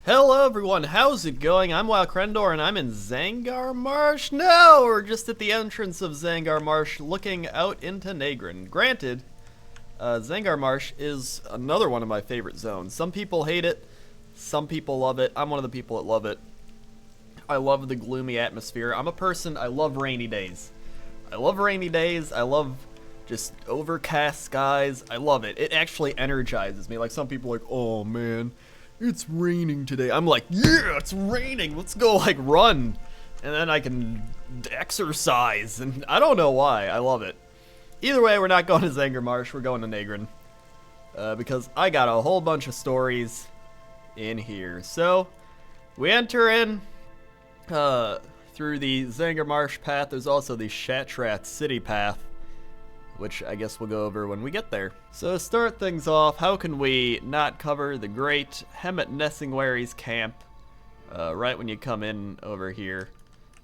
Hello everyone, how's it going? I'm WoWcrendor and I'm in Zangar Marsh. No, we're just at the entrance of Zangar Marsh looking out into Nagrand. Granted, Zangar Marsh is another one of my favorite zones. Some people hate it, some people love it. I'm one of the people that love it. I love the gloomy atmosphere. I'm a person, I love rainy days. I love rainy days, I love just overcast skies. I love it. It actually energizes me. Like some people are like, oh man, it's raining today. I'm like, yeah, it's raining. Let's go like run. And then I can exercise. And I don't know why. I love it. Either way, we're not going to Zangar Marsh. We're going to Nagrand. Because I got a whole bunch of stories in here. So, we enter in through the Zangar Marsh path. There's also the Shattrath City path, which I guess we'll go over when we get there. So to start things off, how can we not cover the great Hemet Nessingwary's camp right when you come in over here?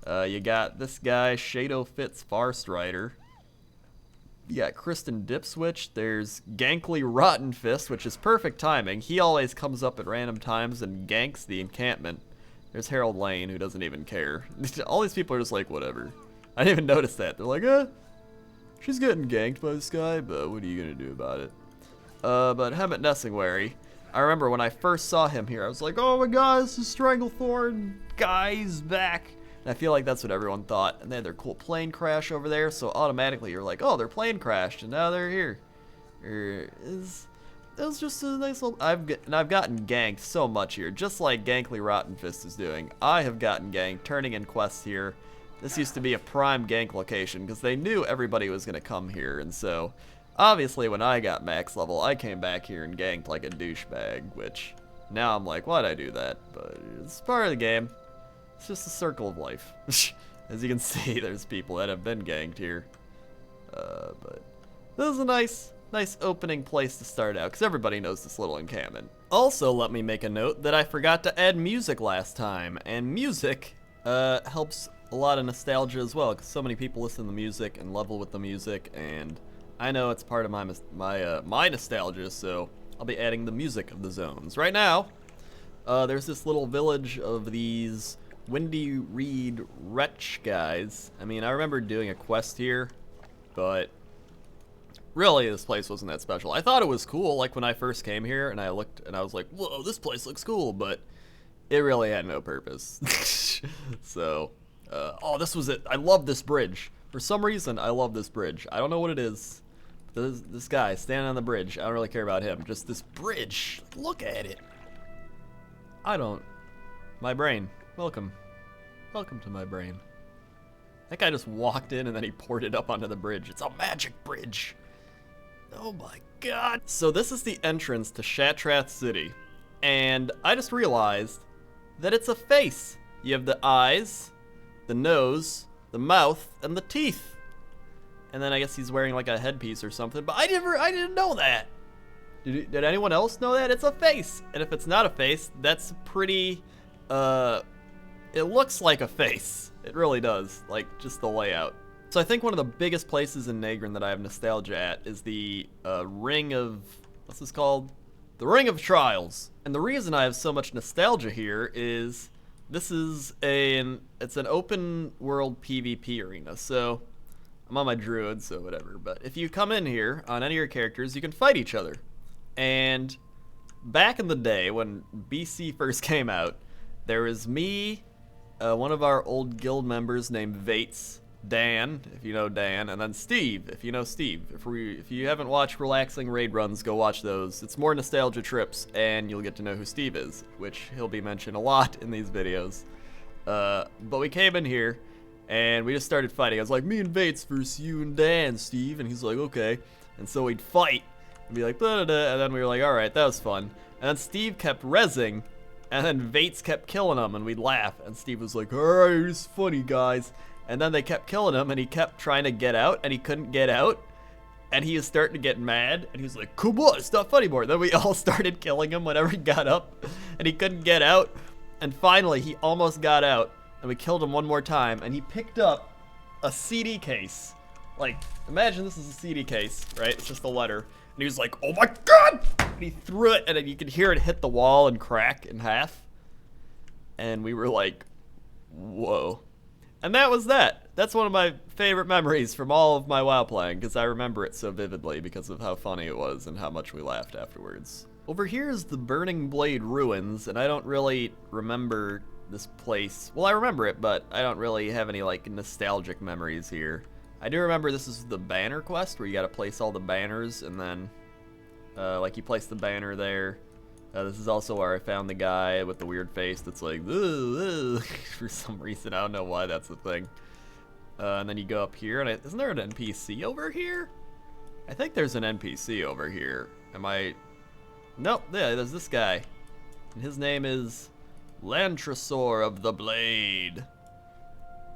You got this guy, Shadow Fitz Farstrider. You got Kristen Dipswitch. There's Gankly Rotten Fist, which is perfect timing. He always comes up at random times and ganks the encampment. There's Harold Lane, who doesn't even care. All these people are just like, whatever. I didn't even notice that. They're like, she's getting ganked by this guy, but what are you gonna do about it? But Hemet Nessingwary, I remember when I first saw him here, I was like, oh my god, this is Stranglethorn guy's back. And I feel like that's what everyone thought. And they had their cool plane crash over there, so automatically you're like, oh, their plane crashed, and now they're here. It was just a nice little... I've gotten ganked so much here, just like Gankly Rotten Fist is doing. I have gotten ganked, turning in quests here. This used to be a prime gank location because they knew everybody was going to come here, and so obviously when I got max level, I came back here and ganked like a douchebag, which now I'm like, why'd I do that? But it's part of the game. It's just a circle of life. As you can see, there's people that have been ganked here. But this is a nice opening place to start out because everybody knows this little encampment. Also, let me make a note that I forgot to add music last time, and music helps a lot of nostalgia as well, because so many people listen to the music and level with the music, and I know it's part of my nostalgia, so I'll be adding the music of the zones. Right now, there's this little village of these Windy Reed Wretch guys. I mean, I remember doing a quest here, but really this place wasn't that special. I thought it was cool, like when I first came here, and I looked, and I was like, whoa, this place looks cool, but it really had no purpose. So... oh, this was it. I love this bridge. For some reason, I love this bridge. I don't know what it is. This guy standing on the bridge. I don't really care about him. Just this bridge. Look at it. My brain. Welcome. Welcome to my brain. That guy just walked in and then he poured it up onto the bridge. It's a magic bridge. Oh my god. So this is the entrance to Shattrath City. And I just realized that it's a face. You have the eyes, the nose, the mouth, and the teeth. And then I guess he's wearing like a headpiece or something, but I didn't know that. Did anyone else know that? It's a face. And if it's not a face, that's pretty, it looks like a face. It really does, like just the layout. So I think one of the biggest places in Nagrand that I have nostalgia at is the Ring of, what's this called? The Ring of Trials. And the reason I have so much nostalgia here is this is it's an open world PvP arena, so I'm on my druid, so whatever. But if you come in here on any of your characters, you can fight each other. And back in the day when BC first came out, there was me, one of our old guild members named Vates, Dan, if you know Dan, and then Steve, if you know Steve. If you haven't watched relaxing raid runs, go watch those. It's more nostalgia trips, and you'll get to know who Steve is, which he'll be mentioned a lot in these videos. But we came in here, and we just started fighting. I was like, me and Vates versus you and Dan, Steve, and he's like, okay. And so we'd fight, and be like, da da da, and then we were like, alright, that was fun. And then Steve kept rezzing, and then Vates kept killing him, and we'd laugh, and Steve was like, alright, it's funny, guys. And then they kept killing him, and he kept trying to get out, and he couldn't get out. And he was starting to get mad, and he was like, come on, it's not funny more. Then we all started killing him whenever he got up, and he couldn't get out. And finally, he almost got out, and we killed him one more time, and he picked up a CD case. Like, imagine this is a CD case, right? It's just a letter. And he was like, oh my god! And he threw it, and then you could hear it hit the wall and crack in half. and we were like, whoa. And that was that. That's one of my favorite memories from all of my WoW playing, because I remember it so vividly because of how funny it was and how much we laughed afterwards. Over here is the Burning Blade Ruins, and I don't really remember this place. Well, I remember it, but I don't really have any, like, nostalgic memories here. I do remember this is the banner quest, where you gotta place all the banners, and then, like, you place the banner there. This is also where I found the guy with the weird face that's like, ugh, ugh, for some reason. I don't know why that's a thing. And then you go up here, and isn't there an NPC over here? I think there's an NPC over here. Am I? Nope, yeah, there's this guy. And his name is Lantrasor of the Blade.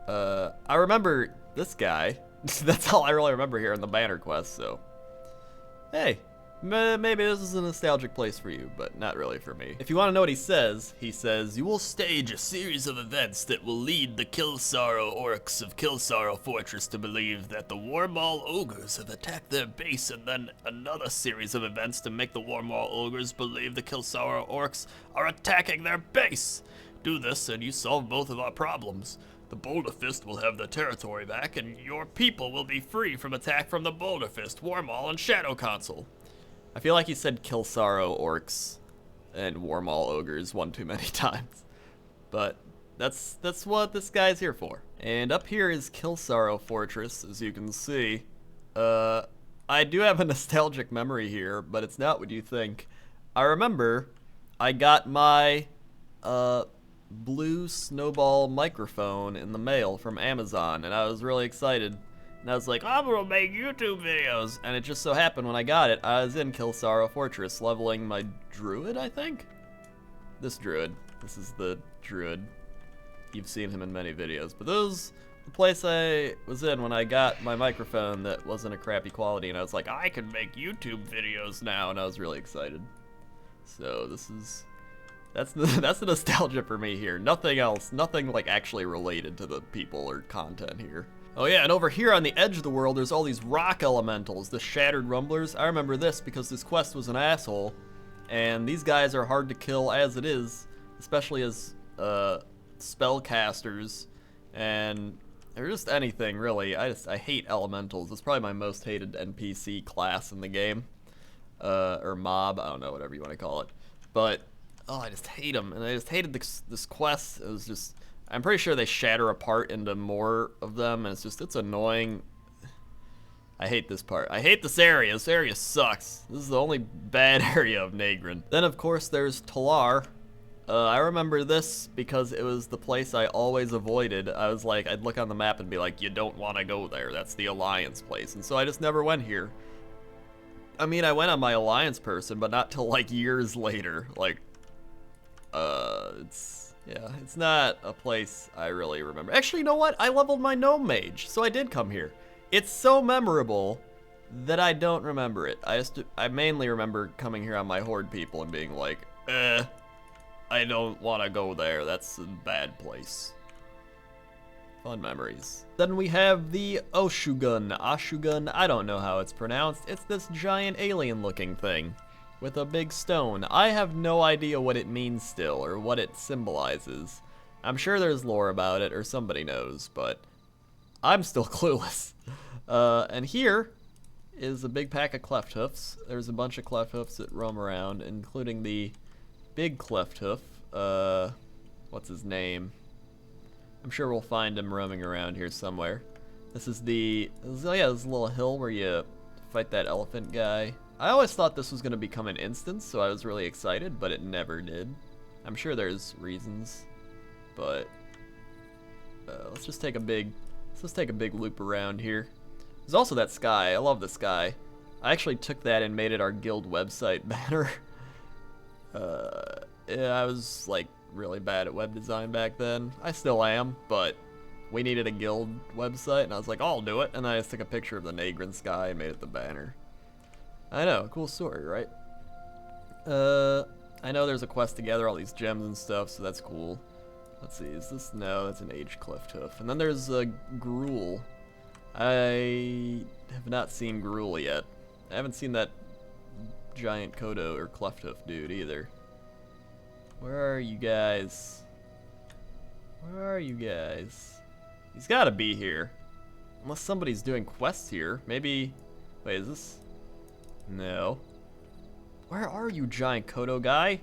I remember this guy. That's all I really remember here in the banner quest, so. Hey. Maybe this is a nostalgic place for you, but not really for me. If you want to know what he says, you will stage a series of events that will lead the Kilsaro orcs of Kilsaro Fortress to believe that the Warmaul ogres have attacked their base, and then another series of events to make the Warmaul ogres believe the Kilsaro orcs are attacking their base. Do this and you solve both of our problems. The Boulder Fist will have their territory back, and your people will be free from attack from the Boulder Fist, Warmaul, and Shadow Consul. I feel like he said Kilsaro orcs and Warmaul ogres one too many times. But that's what this guy's here for. And up here is Kilsaro Fortress, as you can see. I do have a nostalgic memory here, but it's not what you think. I remember I got my blue snowball microphone in the mail from Amazon, and I was really excited. And I was like, I'm gonna make YouTube videos. And it just so happened when I got it, I was in Kilsaro Fortress leveling my druid, I think? This druid. This is the druid. You've seen him in many videos. But this was the place I was in when I got my microphone that wasn't a crappy quality. And I was like, I can make YouTube videos now. And I was really excited. So this is... That's the nostalgia for me here. Nothing else. Nothing like actually related to the people or content here. Oh yeah, and over here on the edge of the world, there's all these rock elementals, the Shattered Rumblers. I remember this because this quest was an asshole, and these guys are hard to kill as it is, especially as spellcasters, and they're just anything really. I hate elementals. It's probably my most hated NPC class in the game, or mob. I don't know, whatever you want to call it. But oh, I just hate them, and I just hated this quest. It was just. I'm pretty sure they shatter apart into more of them, and it's annoying. I hate this part. I hate this area. This area sucks. This is the only bad area of Nagrand. Then, of course, there's Telaar. I remember this because it was the place I always avoided. I was like, I'd look on the map and be like, you don't want to go there. That's the Alliance place. And so I just never went here. I mean, I went on my Alliance person, but not till like years later. Like, yeah, it's not a place I really remember. Actually, you know what? I leveled my gnome mage, so I did come here. It's so memorable that I don't remember it. I mainly remember coming here on my horde people and being like, I don't want to go there. That's a bad place. Fun memories. Then we have the Oshu'gun. I don't know how it's pronounced. It's this giant alien-looking thing with a big stone. I have no idea what it means still, or what it symbolizes. I'm sure there's lore about it, or somebody knows, but I'm still clueless. And here is a big pack of cleft hoofs. There's a bunch of cleft hoofs that roam around, including the big cleft hoof. What's his name? I'm sure we'll find him roaming around here somewhere. This is this little hill where you fight that elephant guy. I always thought this was going to become an instance, so I was really excited, but it never did. I'm sure there's reasons, but let's just take a big loop around here. There's also that sky. I love the sky. I actually took that and made it our guild website banner. Yeah, I was like really bad at web design back then. I still am, but we needed a guild website, and I was like, I'll do it. And I just took a picture of the Nagrand sky and made it the banner. I know, cool story, right? I know there's a quest to gather all these gems and stuff, so that's cool. Let's see, is this? No, that's an aged cleft hoof. And then there's Gruul. I have not seen Gruul yet. I haven't seen that giant Kodo or cleft hoof dude either. Where are you guys? Where are you guys? He's gotta be here. Unless somebody's doing quests here. Maybe... Wait, is this... No. Where are you, giant Kodo guy?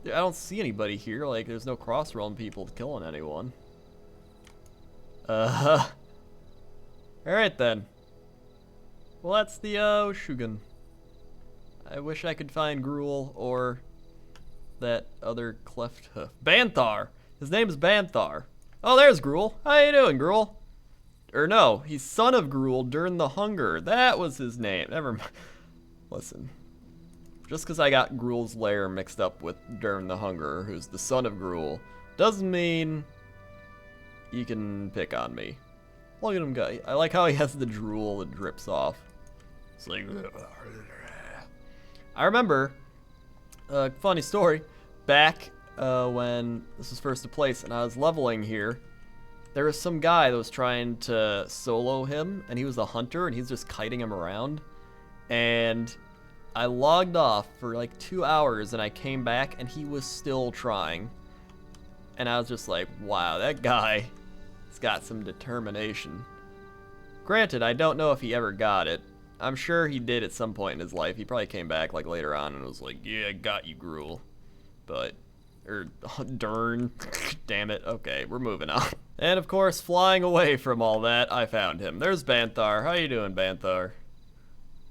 I don't see anybody here. Like, there's no cross-realm people killing anyone. Alright then. Well, that's the Oshu'gun. I wish I could find Gruul or that other cleft hoof. Banthar! His name is Banthar. Oh, there's Gruul. How you doing, Gruul? Or no, he's son of Gruul during the Hunger. That was his name. Never mind. Listen. Just because I got Gruul's lair mixed up with During the Hunger, who's the son of Gruul, doesn't mean you can pick on me. Look at him go. I like how he has the drool that drips off. It's like... I remember, funny story, back when this was first in place and I was leveling here, there was some guy that was trying to solo him, and he was a hunter, and he's just kiting him around. And I logged off for like 2 hours, and I came back, and he was still trying. And I was just like, wow, that guy has got some determination. Granted, I don't know if he ever got it. I'm sure he did at some point in his life. He probably came back like later on and was like, yeah, I got you, Gruul. But, darn, damn it. Okay, we're moving on. And of course, flying away from all that, I found him. There's Banthar. How you doing, Banthar?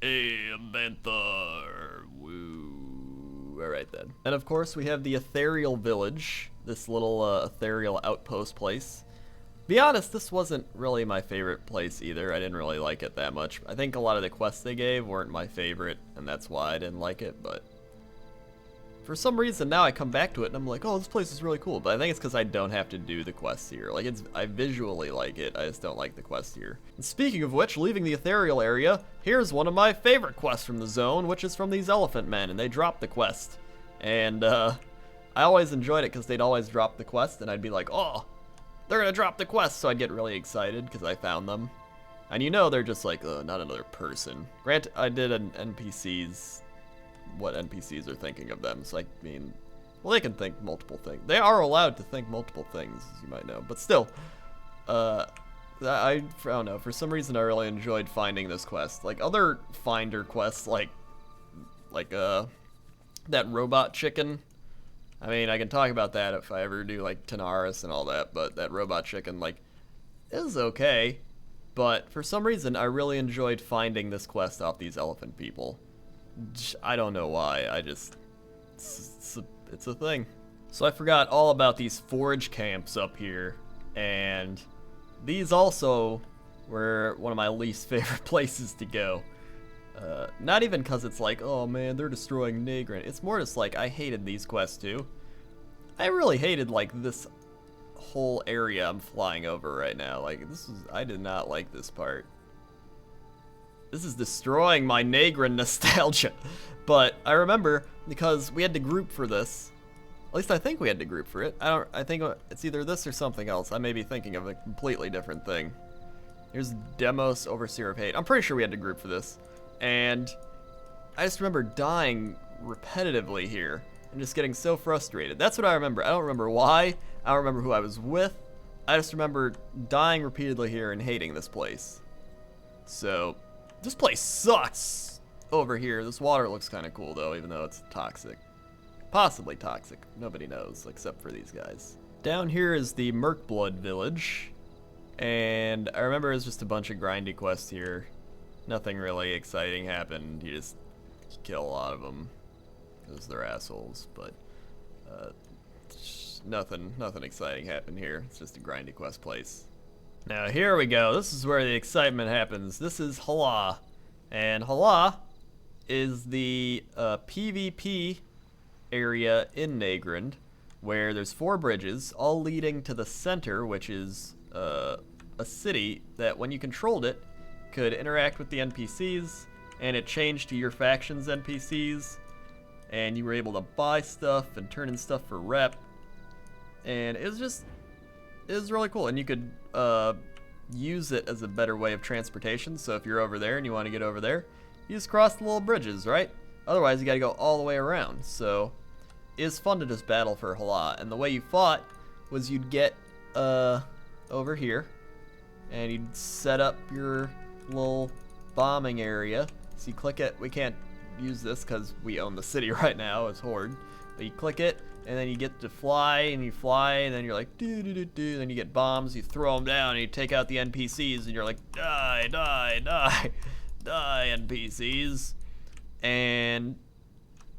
Hey, I'm Banthar. Woo. Alright then. And of course, we have the Ethereal village. This little Ethereal outpost place. Be honest, this wasn't really my favorite place either. I didn't really like it that much. I think a lot of the quests they gave weren't my favorite, and that's why I didn't like it, but for some reason now I come back to it and I'm like, oh, this place is really cool. But I think it's because I don't have to do the quests here. Like, I visually like it, I just don't like the quests here. And speaking of which, leaving the Ethereal area, here's one of my favorite quests from the zone, which is from these elephant men, and they dropped the quest. And I always enjoyed it because they'd always drop the quest, and I'd be like, oh, they're gonna drop the quest, so I'd get really excited because I found them. And you know they're just like, not another person. Granted, I did an NPCs, what NPCs are thinking of them, so I mean, well, they can think multiple things. They are allowed to think multiple things, as you might know, but still, I don't know, for some reason I really enjoyed finding this quest. Like other finder quests, like that robot chicken. I mean, I can talk about that if I ever do, like, Tanaris and all that, but that robot chicken, like, is okay. But for some reason, I really enjoyed finding this quest off these elephant people. I don't know why, I just... It's a thing. So I forgot all about these forage camps up here, and these also were one of my least favorite places to go. Not even because it's like, oh man, they're destroying Nagrand. It's more just like, I hated these quests too. I really hated like this whole area I'm flying over right now. Like I did not like this part. This is destroying my Nagrand nostalgia. But I remember because we had to group for this. At least I think we had to group for it. I think it's either this or something else. I may be thinking of a completely different thing. Here's Demos Overseer of Hate. I'm pretty sure we had to group for this. And I just remember dying repetitively here and just getting so frustrated. That's what I remember. I don't remember why. I don't remember who I was with. I just remember dying repeatedly here and hating this place. So, this place sucks over here. This water looks kind of cool though, even though it's toxic. Possibly toxic. Nobody knows except for these guys. Down here is the Merkblood village. And I remember it was just a bunch of grindy quests here. Nothing really exciting happened. You just kill a lot of them because they're assholes. But nothing exciting happened here. It's just a grindy quest place. Now here we go. This is where the excitement happens. This is Halaal, and Halaal is the PVP area in Nagrand, where there's 4 bridges, all leading to the center, which is a city that, when you controlled it, could interact with the NPCs, and it changed to your faction's NPCs, and you were able to buy stuff and turn in stuff for rep, and it was really cool. And you could use it as a better way of transportation. So if you're over there and you want to get over there, you just cross the little bridges, right? Otherwise you gotta go all the way around. So it's fun to just battle for Halaal, and the way you fought was you'd get over here, and you'd set up your little bombing area. So you click it. We can't use this because we own the city right now as Horde. But you click it, and then you get to fly, and you fly, and then you're like, do. Then you get bombs, you throw them down, and you take out the NPCs, and you're like, die, die, die, die, NPCs. And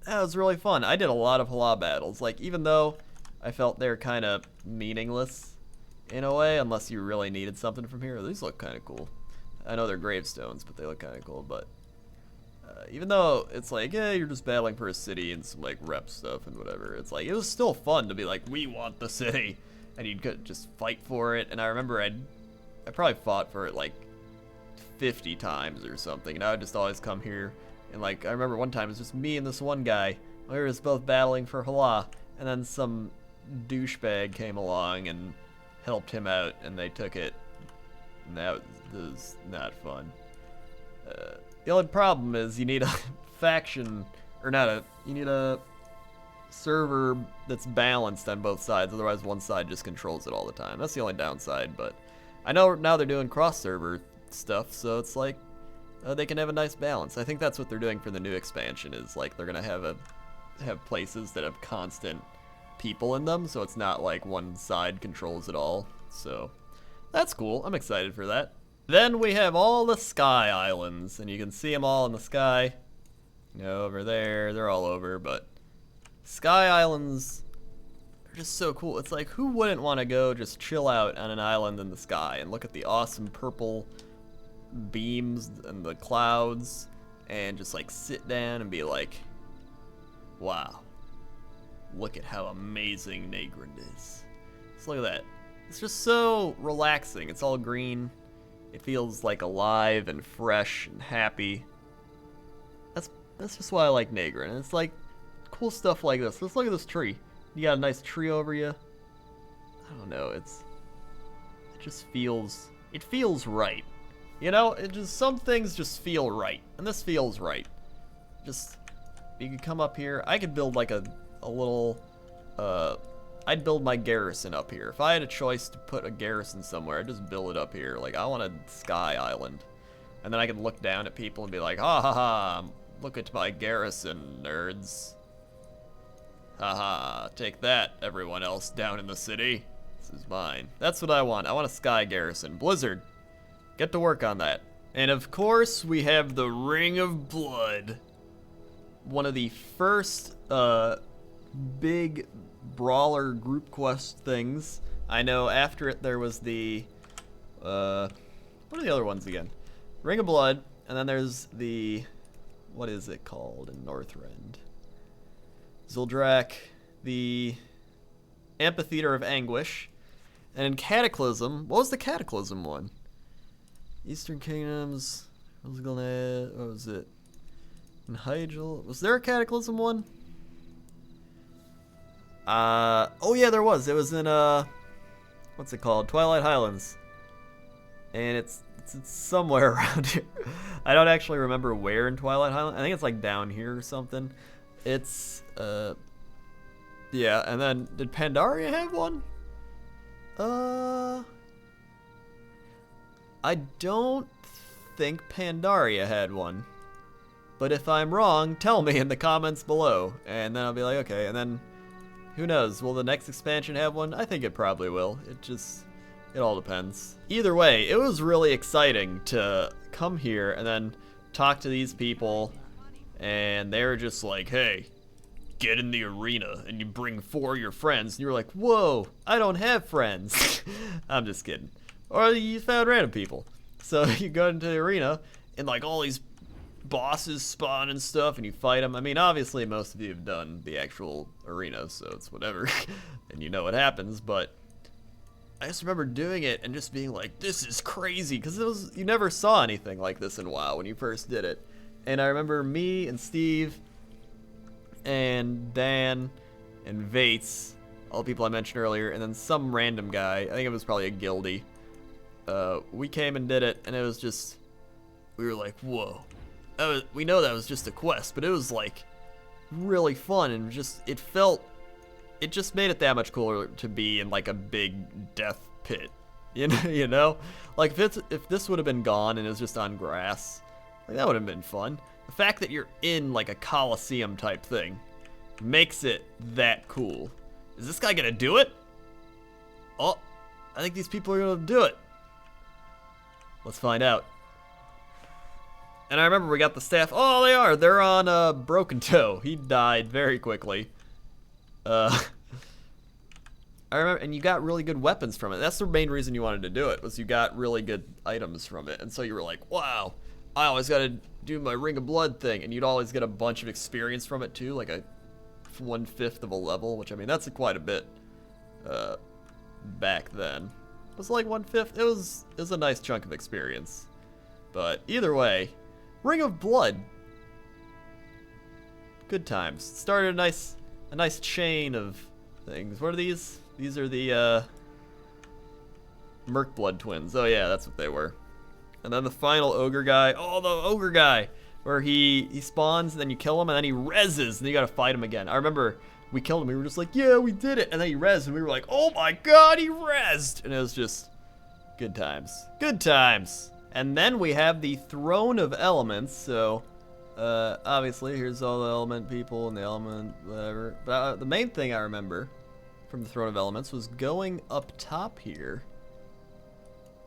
that was really fun. I did a lot of Halaal battles. Like, even though I felt they're kind of meaningless in a way, unless you really needed something from here. These look kind of cool. I know they're gravestones, but they look kind of cool. But even though it's like, yeah, you're just battling for a city and some like rep stuff and whatever, it's like, it was still fun to be like, we want the city, and you'd just fight for it. And I remember I probably fought for it like 50 times or something, and I would just always come here. And like, I remember one time it was just me and this one guy. We were just both battling for Halaal, and then some douchebag came along and helped him out, and they took it. And that was not fun. The only problem is you need a faction, or you need a server that's balanced on both sides, otherwise one side just controls it all the time. That's the only downside, but I know now they're doing cross-server stuff, so it's like, they can have a nice balance. I think that's what they're doing for the new expansion, is like they're gonna have places that have constant people in them, so it's not like one side controls it all. So that's cool. I'm excited for that. Then we have all the sky islands, and you can see them all in the sky. You know, over there, they're all over, but sky islands are just so cool. It's like, who wouldn't want to go just chill out on an island in the sky and look at the awesome purple beams and the clouds, and just like sit down and be like, wow, look at how amazing Nagrand is. Just look at that. It's just so relaxing. It's all green. It feels like alive and fresh and happy. That's just why I like Nagrand. And it's like cool stuff like this. Let's look at this tree. You got a nice tree over you. I don't know. It feels right. You know, some things just feel right, and this feels right. Just, you could come up here. I could build like a little, I'd build my garrison up here. If I had a choice to put a garrison somewhere, I'd just build it up here. Like, I want a sky island. And then I could look down at people and be like, ha ha ha, look at my garrison, nerds. Ha ha, take that, everyone else down in the city. This is mine. That's what I want. I want a sky garrison. Blizzard, get to work on that. And of course, we have the Ring of Blood. One of the first big brawler group quest things. I know after it there was the what are the other ones again? Ring of Blood, and then there's the, what is it called in Northrend? Zuldrak, the Amphitheater of Anguish, and in Cataclysm, what was the Cataclysm one? Eastern Kingdoms, what was it? In Hyjal, was there a Cataclysm one? Oh yeah, there was. It was in what's it called? Twilight Highlands. And it's somewhere around here. I don't actually remember where in Twilight Highlands. I think it's like down here or something. It's yeah, and then did Pandaria have one? I don't think Pandaria had one. But if I'm wrong, tell me in the comments below, and then I'll be like, okay, and then who knows, will the next expansion have one? I think it probably will. It all depends. Either way, it was really exciting to come here and then talk to these people, and they were just like, hey, get in the arena, and you bring 4 of your friends, and you're like, whoa, I don't have friends. I'm just kidding. Or you found random people. So you go into the arena, and like all these bosses spawn and stuff, and you fight them. I mean, obviously most of you have done the actual arena, so it's whatever, and you know what happens, but I just remember doing it and just being like, this is crazy, because you never saw anything like this in WoW when you first did it. And I remember me and Steve and Dan and Vates, all the people I mentioned earlier, and then some random guy, I think it was probably a guildie, we came and did it, and it was just, we were like, whoa. We know that was just a quest, but it was like really fun, and just, it felt it just made it that much cooler to be in like a big death pit. You know? Like if this would have been gone and it was just on grass, like that would have been fun. The fact that you're in like a coliseum type thing makes it that cool. Is this guy gonna do it? Oh, I think these people are gonna do it. Let's find out. And I remember we got the staff. Oh, they are. They're on Broken Toe. He died very quickly. I remember, and you got really good weapons from it. That's the main reason you wanted to do it, was you got really good items from it. And so you were like, wow, I always got to do my Ring of Blood thing. And you'd always get a bunch of experience from it too, like a 1/5 of a level, which I mean, that's quite a bit back then. It was like 1/5. It was a nice chunk of experience. But either way, Ring of Blood. Good times. Started a nice chain of things. What are these? These are the Merc Blood twins. Oh yeah, that's what they were. And then the final ogre guy. Oh, the ogre guy, where he spawns and then you kill him and then he reses and then you gotta fight him again. I remember we killed him. We were just like, yeah, we did it. And then he rezzed and we were like, oh my god, he rezzed. And it was just good times. Good times. And then we have the Throne of Elements. So obviously here's all the element people and the element whatever. But the main thing I remember from the Throne of Elements was going up top here,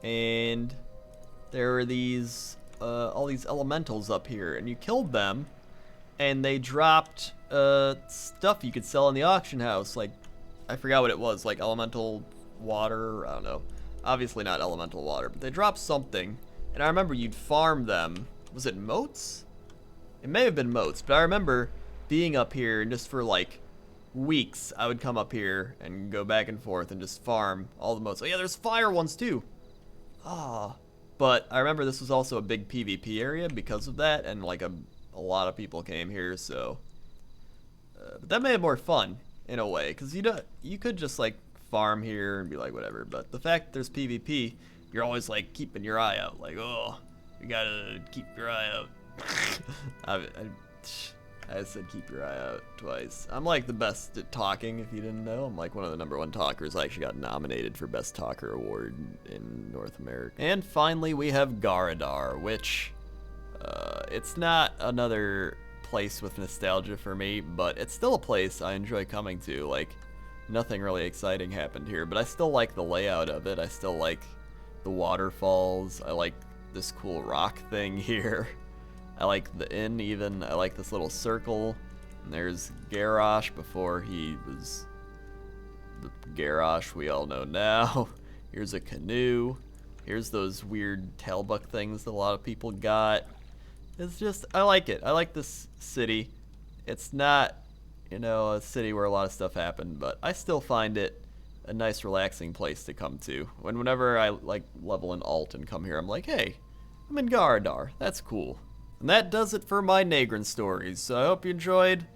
and there were these all these elementals up here, and you killed them and they dropped stuff you could sell in the auction house. Like, I forgot what it was, like elemental water, I don't know, obviously not elemental water, but they dropped something. And I remember you'd farm them. Was it moats? It may have been moats, but I remember being up here and just for like weeks I would come up here and go back and forth and just farm all the moats. Oh yeah, there's fire ones too. Ah, but I remember this was also a big PvP area because of that, and like a lot of people came here, so but that made it more fun in a way, because you could just like farm here and be like whatever, but the fact that there's PvP, you're always like keeping your eye out, like, oh, you gotta keep your eye out. I said keep your eye out twice. I'm like the best at talking, if you didn't know. I'm like one of the #1 talkers. I actually got nominated for Best Talker Award in North America. And finally we have Garadar, which it's not another place with nostalgia for me, but it's still a place I enjoy coming to. Like, nothing really exciting happened here, but I still like the layout of it. I still like the waterfalls. I like this cool rock thing here. I like the inn even. I like this little circle. And there's Garrosh before he was the Garrosh we all know now. Here's a canoe. Here's those weird tailbuck things that a lot of people got. It's just, I like it. I like this city. It's not, you know, a city where a lot of stuff happened, but I still find it a nice relaxing place to come to. Whenever I like level an alt and come here, I'm like, hey, I'm in Garadar. That's cool. And that does it for my Nagrand stories. So I hope you enjoyed.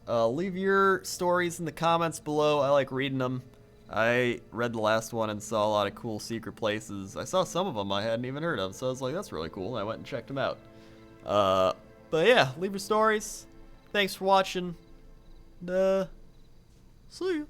Leave your stories in the comments below. I like reading them. I read the last one and saw a lot of cool secret places. I saw some of them I hadn't even heard of, so I was like, that's really cool. And I went and checked them out. But yeah, leave your stories. Thanks for watching. And, see you.